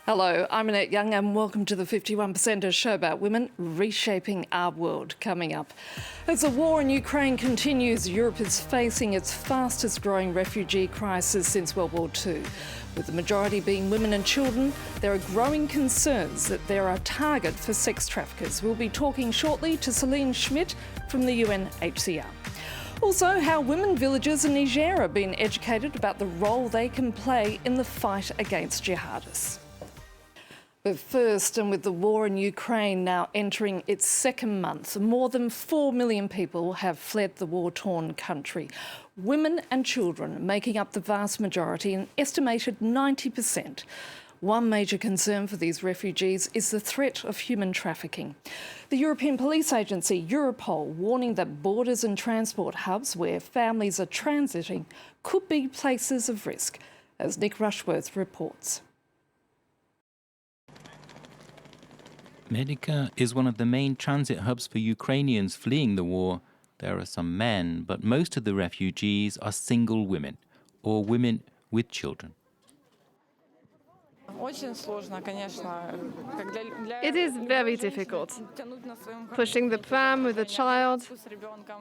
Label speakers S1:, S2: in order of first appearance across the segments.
S1: Hello, I'm Annette Young and welcome to the 51%, a show about women reshaping our world. Coming up, as the war in Ukraine continues, Europe is facing its fastest growing refugee crisis since World War II. With the majority being women and children, there are growing concerns that they're a target for sex traffickers. We'll be talking shortly to Céline Schmitt from the UNHCR. Also, how women villagers in Niger are being educated about the role they can play in the fight against jihadists. But first, and with the war in Ukraine now entering its second month, more than 4 million people have fled the war-torn country. Women and children making up the vast majority, an estimated 90%. One major concern for these refugees is the threat of human trafficking. The European police agency Europol warning that borders and transport hubs where families are transiting could be places of risk, as Nick Rushworth reports.
S2: Medica is one of the main transit hubs for Ukrainians fleeing the war. There are some men, but most of the refugees are single women or women with children.
S3: It is very difficult. Pushing the pram with a child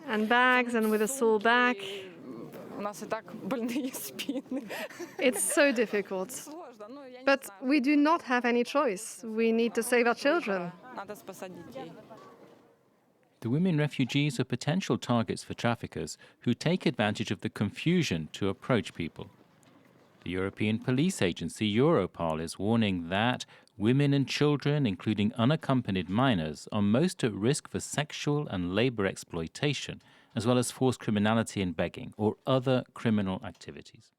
S3: and bags and with a sore back. It's so difficult. But we do not have any choice. We need to save our children.
S2: The women refugees are potential targets for traffickers who take advantage of the confusion to approach people. The European police agency Europol is warning that women and children, including unaccompanied minors, are most at risk for sexual and labor exploitation, as well as forced criminality and begging or other criminal activities.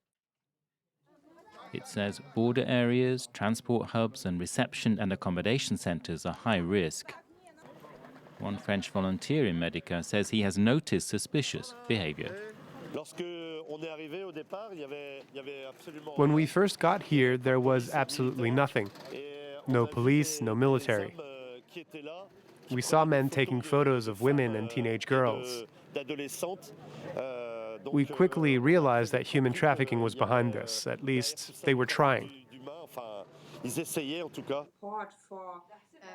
S2: It says border areas, transport hubs and reception and accommodation centres are high risk. One French volunteer in Medica says he has noticed suspicious behaviour.
S4: When we first got here, there was absolutely nothing. No police, no military. We saw men taking photos of women and teenage girls. We quickly realized that human trafficking was behind this. At least they were trying.
S2: The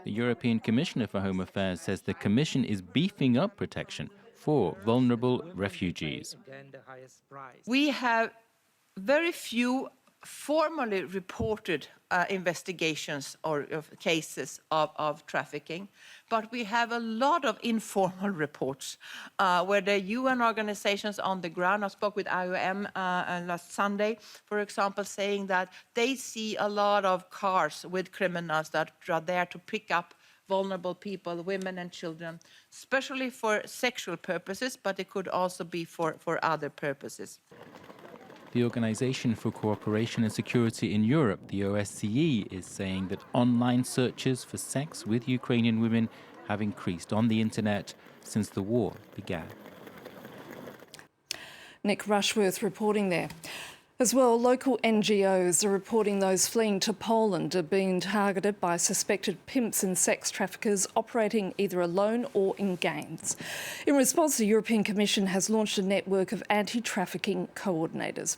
S2: European Commissioner for Home Affairs says the Commission is beefing up protection for vulnerable refugees.
S5: We have very few formally reported investigations or cases of trafficking, but we have a lot of informal reports where the UN organizations on the ground, I spoke with IOM last Sunday, for example, saying that they see a lot of cars with criminals that are there to pick up vulnerable people, women and children, especially for sexual purposes, but it could also be for other purposes.
S2: The Organization for Cooperation and Security in Europe, the OSCE, is saying that online searches for sex with Ukrainian women have increased on the internet since the war began.
S1: Nick Rushworth reporting there. As well, local NGOs are reporting those fleeing to Poland are being targeted by suspected pimps and sex traffickers operating either alone or in gangs. In response, the European Commission has launched a network of anti-trafficking coordinators.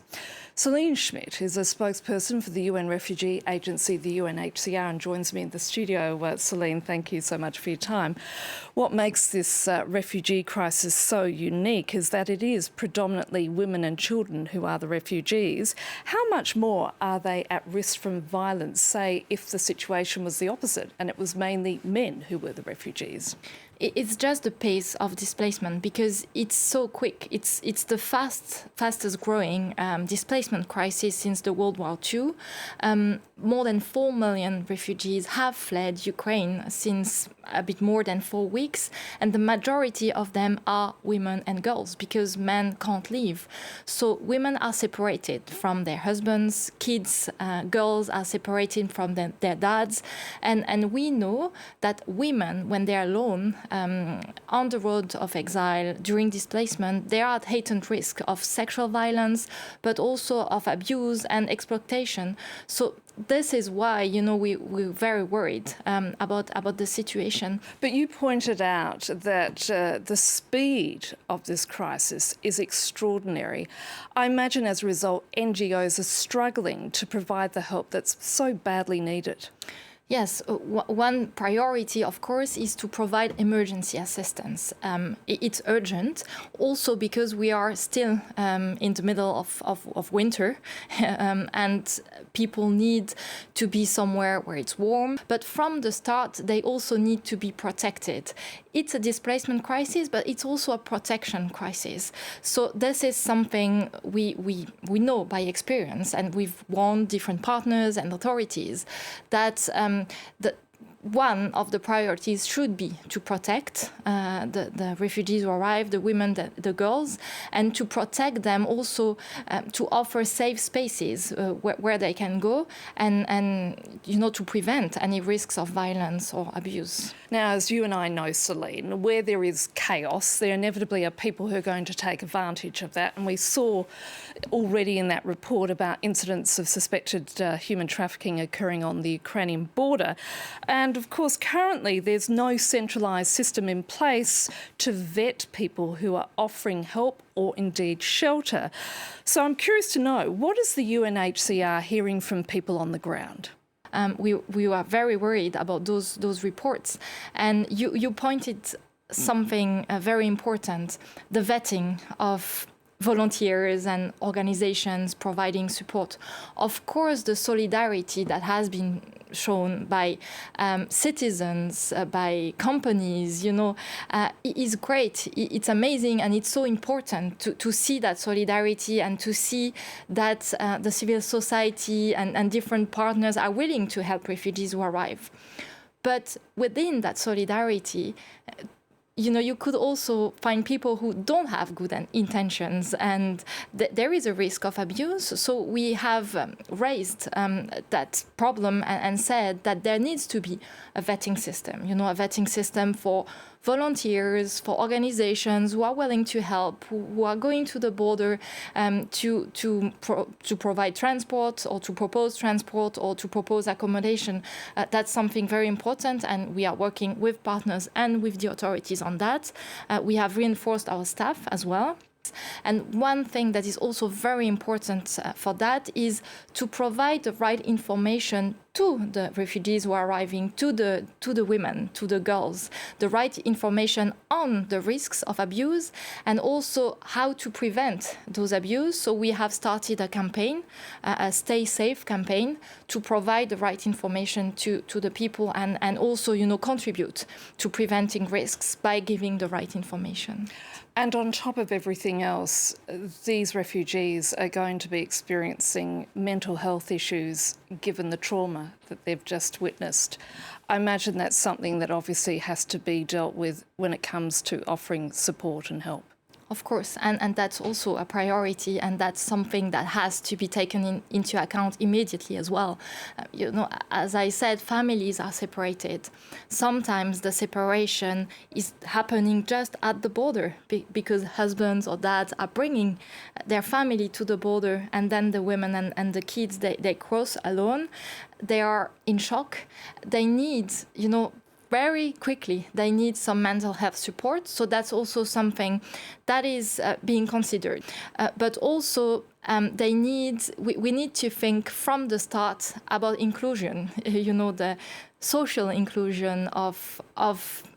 S1: Céline Schmitt is a spokesperson for the UN refugee agency, the UNHCR, and joins me in the studio. Céline, thank you so much for your time. What makes this refugee crisis so unique is that it is predominantly women and children who are the refugees. How much more are they at risk from violence, say, if the situation was the opposite and it was mainly men who were the refugees?
S6: It's just the pace of displacement because it's so quick. It's the fastest growing displacement crisis since the World War II. More than 4 million refugees have fled Ukraine since a bit more than 4 weeks, and the majority of them are women and girls because men can't leave. So women are separated from their husbands, kids, girls are separated from their dads, and we know that women, when they're alone, on the road of exile during displacement, they are at heightened risk of sexual violence, but also of abuse and exploitation. So this is why, we're very worried about the situation.
S1: But you pointed out that the speed of this crisis is extraordinary. I imagine as a result, NGOs are struggling to provide the help that's so badly needed.
S6: Yes, one priority, of course, is to provide emergency assistance. It's urgent, also because we are still in the middle of winter and people need to be somewhere where it's warm. But from the start, they also need to be protected. It's a displacement crisis, but it's also a protection crisis. So this is something we know by experience, and we've warned different partners and authorities that one of the priorities should be to protect the refugees who arrive, the women, the girls, and to protect them also, to offer safe spaces where they can go and to prevent any risks of violence or abuse.
S1: Now, as you and I know, Céline, where there is chaos, there inevitably are people who are going to take advantage of that. And we saw already in that report about incidents of suspected human trafficking occurring on the Ukrainian border. And of course, currently there's no centralised system in place to vet people who are offering help or indeed shelter. So I'm curious to know, what is the UNHCR hearing from people on the ground?
S6: We are very worried about those reports. And you pointed something very important, the vetting of volunteers and organizations providing support. Of course, the solidarity that has been shown by citizens, by companies, is great. It's amazing, and it's so important to see that solidarity and to see that the civil society and different partners are willing to help refugees who arrive. But within that solidarity, you could also find people who don't have good intentions, and there is a risk of abuse. So we have raised that problem and said that there needs to be a vetting system, a vetting system for volunteers, for organizations who are willing to help, who are going to the border to provide transport or to propose transport or to propose accommodation. That's something very important, and we are working with partners and with the authorities on that. We have reinforced our staff as well. And one thing that is also very important for that is to provide the right information to the refugees who are arriving, to the women, to the girls, the right information on the risks of abuse and also how to prevent those abuse. So we have started a campaign, a Stay Safe campaign, to provide the right information to the people and also, contribute to preventing risks by giving the right information.
S1: And on top of everything else, these refugees are going to be experiencing mental health issues given the trauma that they've just witnessed. I imagine that's something that obviously has to be dealt with when it comes to offering support and help.
S6: Of course, and that's also a priority, and that's something that has to be taken into account immediately as well. As I said, families are separated. Sometimes the separation is happening just at the border because husbands or dads are bringing their family to the border, and then the women and the kids, they cross alone. They are in shock. They need, very quickly, they need some mental health support. So that's also something that is being considered. But also, we need to think from the start about inclusion, the social inclusion of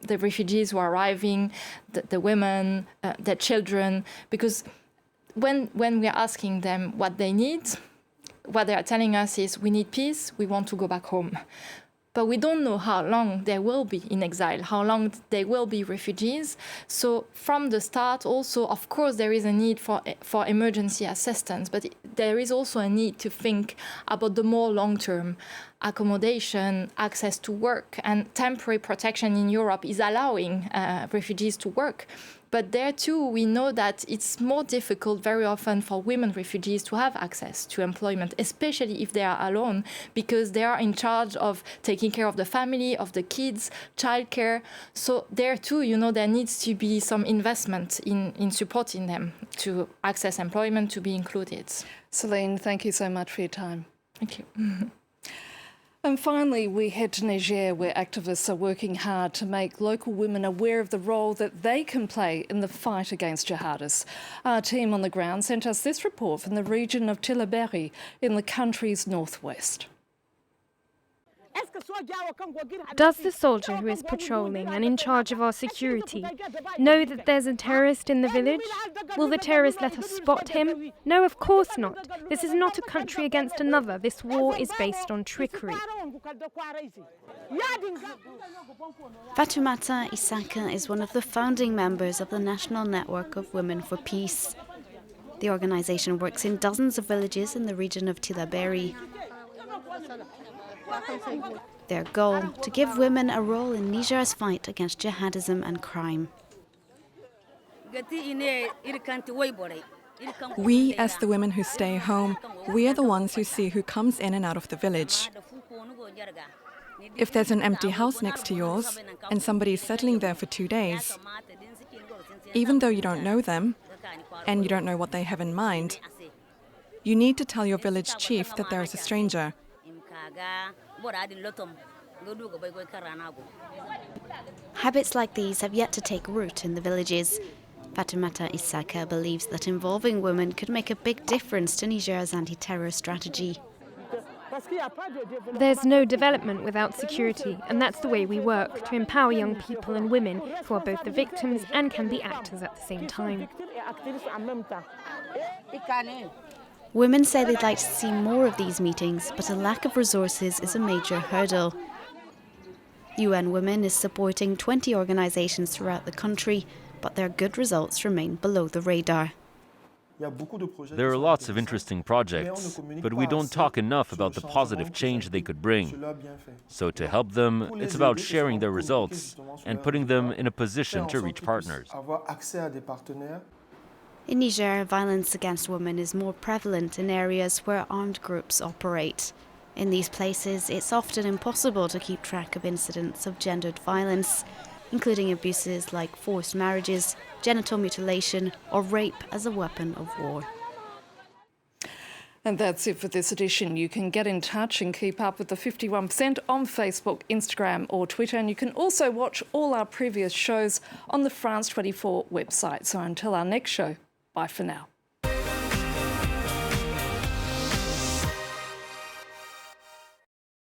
S6: the refugees who are arriving, the women, the children, because when we are asking them what they need, what they are telling us is, we need peace, we want to go back home. But we don't know how long they will be in exile, how long they will be refugees. So from the start also, of course, there is a need for emergency assistance, but there is also a need to think about the more long term. accommodation, access to work, and temporary protection in Europe is allowing refugees to work. But there too, we know that it's more difficult very often for women refugees to have access to employment, especially if they are alone, because they are in charge of taking care of the family, of the kids, childcare. So there too, there needs to be some investment in supporting them to access employment, to be included.
S1: Céline, thank you so much for your time.
S6: Thank you.
S1: And finally, we head to Niger, where activists are working hard to make local women aware of the role that they can play in the fight against jihadists. Our team on the ground sent us this report from the region of Tillabéri in the country's northwest.
S7: Does the soldier who is patrolling and in charge of our security know that there's a terrorist in the village? Will the terrorist let us spot him? No, of course not. This is not a country against another. This war is based on trickery.
S8: Fatoumata Isaka is one of the founding members of the National Network of Women for Peace. The organisation works in dozens of villages in the region of Tillabéri. Their goal, to give women a role in Niger's fight against jihadism and crime.
S9: We, as the women who stay home, we are the ones who see who comes in and out of the village. If there's an empty house next to yours and somebody is settling there for 2 days, even though you don't know them and you don't know what they have in mind, you need to tell your village chief that there is a stranger.
S8: Habits like these have yet to take root in the villages. Fatoumata Isaka believes that involving women could make a big difference to Niger's anti-terror strategy.
S7: There's no development without security, and that's the way we work, to empower young people and women who are both the victims and can be actors at the same time.
S8: Women say they'd like to see more of these meetings, but a lack of resources is a major hurdle. UN Women is supporting 20 organisations throughout the country, but their good results remain below the radar.
S10: There are lots of interesting projects, but we don't talk enough about the positive change they could bring. So to help them, it's about sharing their results and putting them in a position to reach partners.
S8: In Niger, violence against women is more prevalent in areas where armed groups operate. In these places, it's often impossible to keep track of incidents of gendered violence, including abuses like forced marriages, genital mutilation, or rape as a weapon of war.
S1: And that's it for this edition. You can get in touch and keep up with the 51% on Facebook, Instagram or Twitter. And you can also watch all our previous shows on the France 24 website. So until our next show, bye for now.